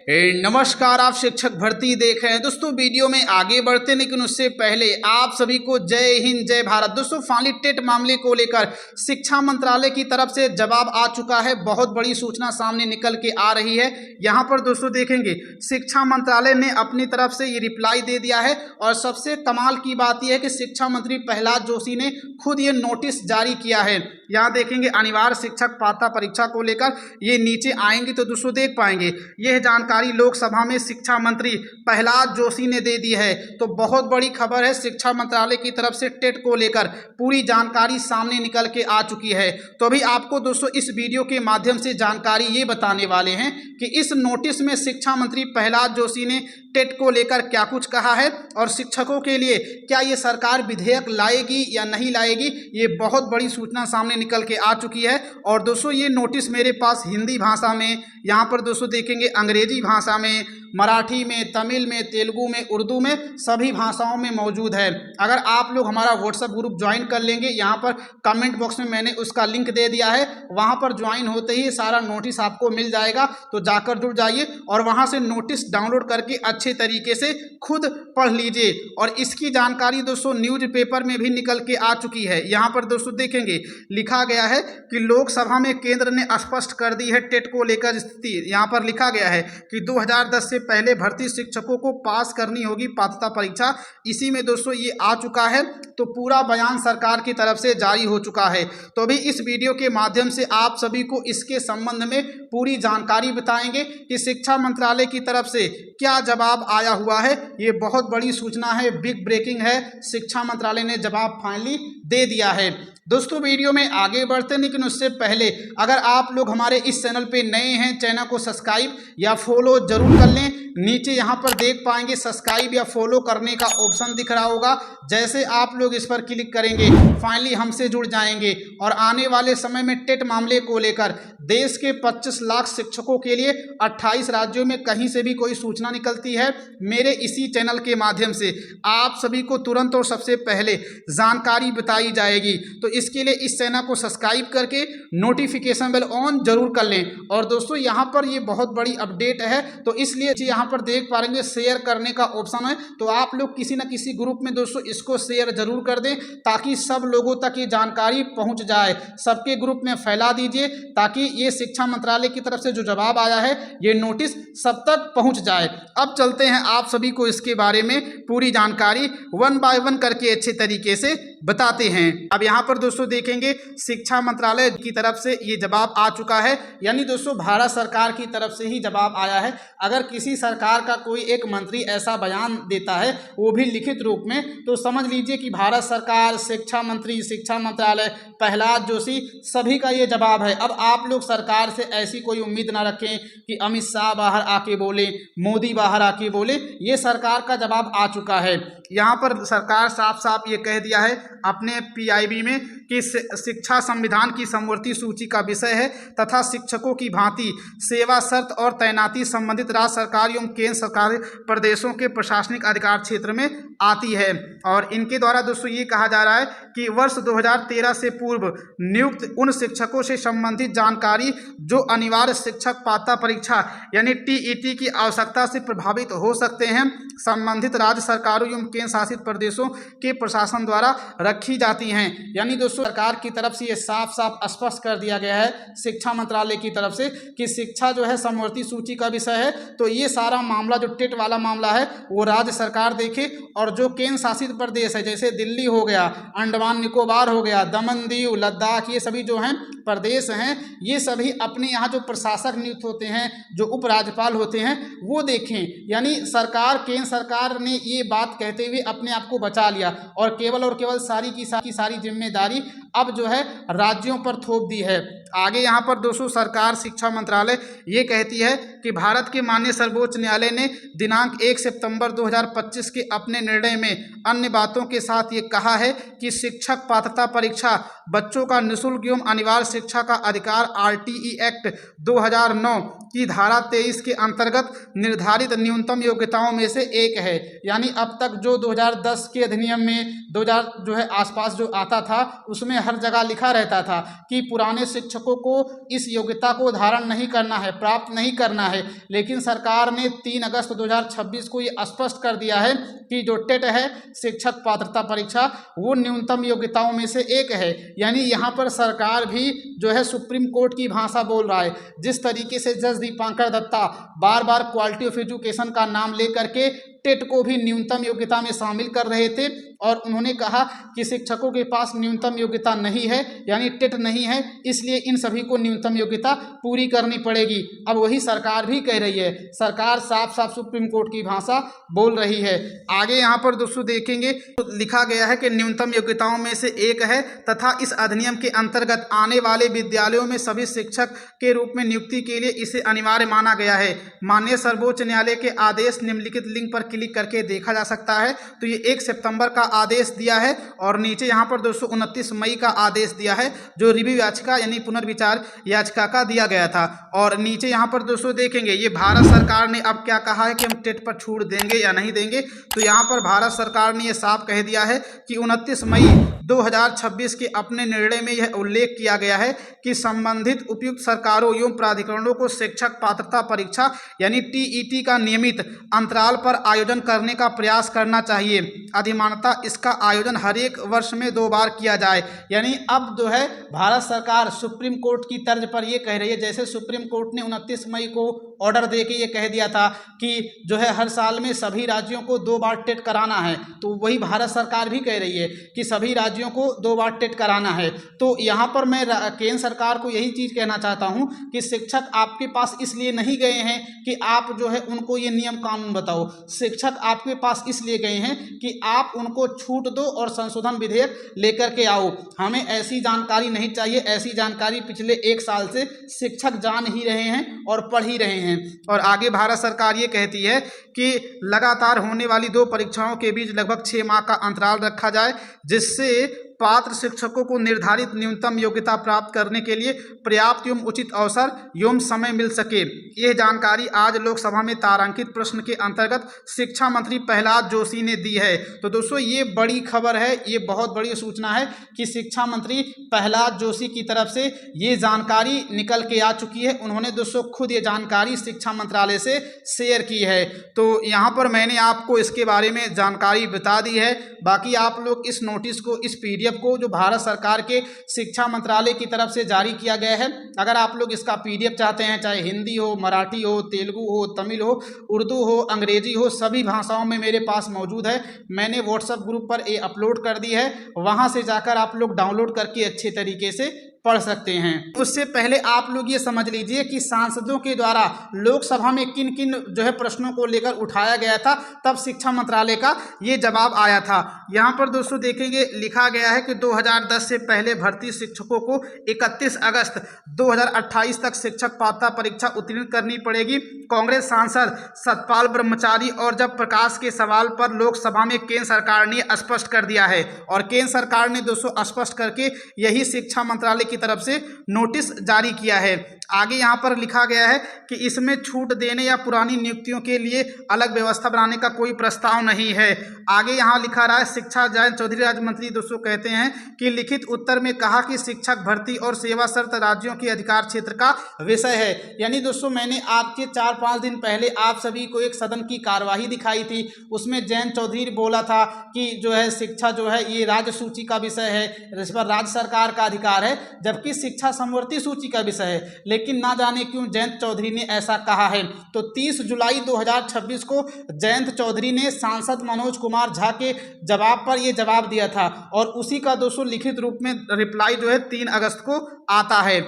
नमस्कार, आप शिक्षक भर्ती देख रहे हैं। दोस्तों वीडियो में आगे बढ़ते लेकिन उससे पहले आप सभी को जय हिंद जय भारत। दोस्तों फाइनली टेट मामले को लेकर शिक्षा मंत्रालय की तरफ से जवाब आ चुका है। बहुत बड़ी सूचना सामने निकल के आ रही है। यहाँ पर दोस्तों देखेंगे शिक्षा मंत्रालय ने अपनी तरफ से ये रिप्लाई दे दिया है और सबसे कमाल की बात यह है कि शिक्षा मंत्री प्रहलाद जोशी ने खुद ये नोटिस जारी किया है। यहाँ देखेंगे अनिवार्य शिक्षक पात्रता परीक्षा को लेकर ये नीचे आएंगे तो दोस्तों देख पाएंगे यह जानकारी लोकसभा में शिक्षा मंत्री प्रहलाद जोशी ने दे दी है। तो बहुत बड़ी खबर है, शिक्षा मंत्रालय की तरफ से टेट को लेकर पूरी जानकारी सामने निकल के आ चुकी है। तो अभी आपको दोस्तों इस वीडियो के माध्यम से जानकारी ये बताने वाले हैं कि इस नोटिस में शिक्षा मंत्री प्रहलाद जोशी ने टेट को लेकर क्या कुछ कहा है और शिक्षकों के लिए क्या ये सरकार विधेयक लाएगी या नहीं लाएगी। ये बहुत बड़ी सूचना सामने निकल के आ चुकी है। और दोस्तों ये नोटिस मेरे पास हिंदी भाषा में, यहाँ पर दोस्तों देखेंगे अंग्रेजी भाषा में, मराठी में, तमिल में, तेलुगु में, उर्दू में, सभी भाषाओं में मौजूद है। अगर आप लोग हमारा व्हाट्सएप ग्रुप ज्वाइन कर लेंगे, यहाँ पर कमेंट बॉक्स में मैंने उसका लिंक दे दिया है, वहाँ पर ज्वाइन होते ही सारा नोटिस आपको मिल जाएगा। तो जाकर जुड़ जाइए और वहाँ से नोटिस डाउनलोड करके अच्छे तरीके से खुद पढ़ लीजिए। और इसकी जानकारी दोस्तों न्यूज पेपर में भी निकल के आ चुकी है। यहाँ पर दोस्तों देखेंगे लिखा गया है कि लोकसभा में केंद्र ने स्पष्ट कर दी है टेट को लेकर स्थिति। यहाँ पर लिखा गया है कि 2010 से पहले भर्ती शिक्षकों को पास करनी होगी पात्रता परीक्षा। इसी में दोस्तों ये आ चुका है। तो पूरा बयान सरकार की तरफ से जारी हो चुका है। तो अभी इस वीडियो के माध्यम से आप सभी को इसके संबंध में पूरी जानकारी बताएंगे कि शिक्षा मंत्रालय की तरफ से क्या जवाब आया हुआ है। ये बहुत बड़ी सूचना है, बिग ब्रेकिंग है। शिक्षा मंत्रालय ने जवाब फाइनली दे दिया है। दोस्तों वीडियो में आगे बढ़ते लेकिन उससे पहले अगर आप लोग हमारे इस चैनल पे नए हैं, चैनल को सब्सक्राइब या फॉलो जरूर कर लें। नीचे यहाँ पर देख पाएंगे सब्सक्राइब या फॉलो करने का ऑप्शन दिख रहा होगा। जैसे आप लोग इस पर क्लिक करेंगे फाइनली हमसे जुड़ जाएंगे। और आने वाले समय में टेट मामले को लेकर देश के 25 लाख शिक्षकों के लिए 28 राज्यों में कहीं से भी कोई सूचना निकलती है, मेरे इसी चैनल के माध्यम से आप सभी को तुरंत और सबसे पहले जानकारी बताई जाएगी। तो इसके लिए इस चैनल को सब्सक्राइब करके नोटिफिकेशन बेल ऑन जरूर कर लें। और दोस्तों यहाँ पर ये बहुत बड़ी अपडेट है, तो इसलिए यहाँ पर देख पाएंगे शेयर करने का ऑप्शन है। तो आप लोग किसी न किसी ग्रुप में दोस्तों इसको शेयर जरूर कर दें ताकि सब लोगों तक ये जानकारी पहुंच जाए। सबके ग्रुप में फैला दीजिए ताकि ये शिक्षा मंत्रालय की तरफ से जो जवाब आया है ये नोटिस सब तक पहुंच जाए। अब चलते हैं आप सभी को इसके बारे में पूरी जानकारी वन बाय वन करके अच्छे तरीके से बताते हैं। अब यहाँ पर दोस्तों देखेंगे शिक्षा मंत्रालय की तरफ से ये जवाब आ चुका है, यानी दोस्तों भारत सरकार की तरफ से ही जवाब आया है। अगर किसी सरकार का कोई एक मंत्री ऐसा बयान देता है वो भी लिखित रूप में, तो समझ लीजिए कि भारत सरकार, शिक्षा मंत्री, शिक्षा मंत्रालय, प्रहलाद जोशी सभी का ये जवाब है। अब आप लोग सरकार से ऐसी कोई उम्मीद ना रखें कि अमित शाह बाहर आके बोले, मोदी बाहर आके बोले। ये सरकार का जवाब आ चुका है। यहाँ पर सरकार साफ साफ ये कह दिया है अपने पीआईबी में कि शिक्षा संविधान की समवर्ती सूची का विषय है तथा शिक्षकों की भांति सेवा शर्त और तैनाती संबंधित राज्य सरकार एवं केंद्र सरकार प्रदेशों के प्रशासनिक अधिकार क्षेत्र में आती है। और इनके द्वारा दोस्तों ये कहा जा रहा है कि वर्ष 2013 से पूर्व नियुक्त उन शिक्षकों से संबंधित जानकारी जो अनिवार्य शिक्षक पात्रता परीक्षा यानी टीईटी की आवश्यकता से प्रभावित हो सकते हैं, संबंधित राज्य सरकारों एवं केंद्र शासित प्रदेशों के प्रशासन द्वारा रखी जाती हैं। यानी दोस्तों सरकार की तरफ से ये साफ साफ स्पष्ट कर दिया गया है शिक्षा मंत्रालय की तरफ से कि शिक्षा जो है समवर्ती सूची का विषय है। तो ये सारा मामला जो टेट वाला मामला है वो राज्य सरकार देखे, और जो केंद्र शासित प्रदेश है जैसे दिल्ली हो गया, अंडमान निकोबार हो गया, दमन दीव, लद्दाख, ये सभी जो हैं प्रदेश हैं, ये सभी अपने यहाँ जो प्रशासक नियुक्त होते हैं, जो उपराज्यपाल होते हैं, वो देखें। यानी सरकार, केंद्र सरकार ने ये बात कहते हुए अपने आप को बचा लिया और केवल सारी की सारी जिम्मेदारी अब जो है राज्यों पर थोप दी है। आगे यहाँ पर दोस्तों सरकार, शिक्षा मंत्रालय ये कहती है कि भारत के माननीय सर्वोच्च न्यायालय ने दिनांक 1 सितंबर 2025 के अपने निर्णय में अन्य बातों के साथ ये कहा है कि शिक्षक पात्रता परीक्षा बच्चों का निःशुल्क एवं अनिवार्य शिक्षा का अधिकार आरटीई एक्ट 2009 की धारा 23 के अंतर्गत निर्धारित न्यूनतम योग्यताओं में से एक है। यानी अब तक जो 2010 के अधिनियम में 2000 जो है आसपास जो आता था उसमें हर जगह लिखा रहता था कि पुराने शिक्षकों को इस योग्यता को धारण नहीं करना है, प्राप्त नहीं करना है। लेकिन सरकार ने 3 अगस्त 2026 को ये स्पष्ट कर दिया है कि जो टेट है, शिक्षक पात्रता परीक्षा, वो न्यूनतम योग्यताओं में से एक है। यानी यहाँ पर सरकार भी जो है सुप्रीम कोर्ट की भाषा बोल रहा है। जिस तरीके से जज दीपांकर दत्ता बार बार क्वालिटी ऑफ एजुकेशन का नाम लेकर के टेट को भी न्यूनतम योग्यता में शामिल कर रहे थे और उन्होंने कहा कि शिक्षकों के पास न्यूनतम योग्यता नहीं है, यानी टेट नहीं है, इसलिए इन सभी को न्यूनतम योग्यता पूरी करनी पड़ेगी। अब वही सरकार भी कह रही है, सरकार साफ साफ सुप्रीम कोर्ट की भाषा बोल रही है। आगे यहाँ पर दोस्तों देखेंगे तो लिखा गया है कि न्यूनतम योग्यताओं में से एक है तथा इस अधिनियम के अंतर्गत आने वाले विद्यालयों में सभी शिक्षक के रूप में नियुक्ति के लिए इसे अनिवार्य माना गया है। माननीय सर्वोच्च न्यायालय के आदेश निम्नलिखित लिंक पर क्लिक करके देखा जा सकता है। तो ये 1 सितंबर का आदेश दिया है और नीचे यहाँ पर दोस्तों 29 मई का आदेश दिया है जो रिव्यू याचिका यानी पुनर्विचार याचिका का दिया गया था। और नीचे यहाँ पर दोस्तों देखेंगे ये भारत सरकार ने अब क्या कहा है कि हम टेट पर छूट देंगे या नहीं देंगे। तो यहाँ पर भारत सरकार ने ये साफ कह दिया है कि 29 मई 2026 के अपने निर्णय में यह उल्लेख किया गया है कि संबंधित उपयुक्त सरकारों एवं प्राधिकरणों को शिक्षक पात्रता परीक्षा यानी टीईटी का नियमित अंतराल पर आयोजन करने का प्रयास करना चाहिए। अधिमानतः इसका आयोजन हर एक वर्ष में 2 बार किया जाए। यानी अब जो है भारत सरकार सुप्रीम कोर्ट की तर्ज पर यह कह रही है, जैसे सुप्रीम कोर्ट ने 29 मई को ऑर्डर देके ये कह दिया था कि जो है हर साल में सभी राज्यों को 2 बार टेट कराना है, तो वही भारत सरकार भी कह रही है कि सभी राज्यों को 2 बार टेट कराना है। तो यहाँ पर मैं केंद्र सरकार को यही चीज़ कहना चाहता हूँ कि शिक्षक आपके पास इसलिए नहीं गए हैं कि आप जो है उनको ये नियम कानून बताओ, शिक्षक आपके पास इसलिए गए हैं कि आप उनको छूट दो और संशोधन विधेयक लेकर के आओ। हमें ऐसी जानकारी नहीं चाहिए, ऐसी जानकारी पिछले 1 साल से शिक्षक जान ही रहे हैं और पढ़ ही रहे हैं। और आगे भारत सरकार ये कहती है कि लगातार होने वाली 2 परीक्षाओं के बीच लगभग 6 माह का अंतराल रखा जाए, जिससे पात्र शिक्षकों को निर्धारित न्यूनतम योग्यता प्राप्त करने के लिए पर्याप्त एवं उचित अवसर एवं समय मिल सके। यह जानकारी आज लोकसभा में तारांकित प्रश्न के अंतर्गत शिक्षा मंत्री प्रहलाद जोशी ने दी है। तो दोस्तों ये बड़ी खबर है, ये बहुत बड़ी सूचना है कि शिक्षा मंत्री प्रहलाद जोशी की तरफ से ये जानकारी निकल के आ चुकी है। उन्होंने दोस्तों खुद ये जानकारी शिक्षा मंत्रालय से शेयर की है। तो यहाँ पर मैंने आपको इसके बारे में जानकारी बता दी है। बाकी आप लोग इस नोटिस को, इस PDF को जो भारत सरकार के शिक्षा मंत्रालय की तरफ से जारी किया गया है, अगर आप लोग इसका PDF चाहते हैं, चाहे हिंदी हो, मराठी हो, तेलुगु हो, तमिल हो, उर्दू हो, अंग्रेजी हो, सभी भाषाओं में मेरे पास मौजूद है। मैंने व्हाट्सएप ग्रुप पर ये अपलोड कर दी है, वहां से जाकर आप लोग डाउनलोड करके अच्छे तरीके से पढ़ सकते हैं। उससे पहले आप लोग ये समझ लीजिए कि सांसदों के द्वारा लोकसभा में किन किन जो है प्रश्नों को लेकर उठाया गया था, तब शिक्षा मंत्रालय का ये जवाब आया था। यहाँ पर दोस्तों देखेंगे लिखा गया है कि 2010 से पहले भर्ती शिक्षकों को 31 अगस्त 2028 तक शिक्षक पात्रता परीक्षा उत्तीर्ण करनी पड़ेगी। कांग्रेस सांसद सतपाल ब्रह्मचारी और जब प्रकाश के सवाल पर लोकसभा में केंद्र सरकार ने स्पष्ट कर दिया है और केंद्र सरकार ने दोस्तों स्पष्ट करके यही शिक्षा मंत्रालय की तरफ से नोटिस जारी किया है। आगे यहाँ पर लिखा गया है कि इसमें छूट देने या पुरानी नियुक्तियों के लिए अलग व्यवस्था बनाने का कोई प्रस्ताव नहीं है। आगे यहाँ लिखा रहा है, शिक्षा जयंत चौधरी राज्य मंत्री दोस्तों कहते हैं कि लिखित उत्तर में कहा कि शिक्षक भर्ती और सेवा शर्त राज्यों के अधिकार क्षेत्र का विषय है। यानी दोस्तों मैंने आपके 4-5 दिन पहले आप सभी को एक सदन की कार्यवाही दिखाई थी, उसमें जयंत चौधरी बोला था कि जो है शिक्षा जो है ये राज्य सूची का विषय है, इस पर राज्य सरकार का अधिकार है, जबकि शिक्षा समवर्ती सूची का विषय है। लेकिन ना जाने क्यों जयंत चौधरी ने ऐसा कहा है। तो 30 जुलाई 2026 को जयंत चौधरी ने सांसद मनोज कुमार झा के जवाब पर यह जवाब दिया था और उसी का दोस्तों लिखित रूप में रिप्लाई जो है 3 अगस्त को आता है।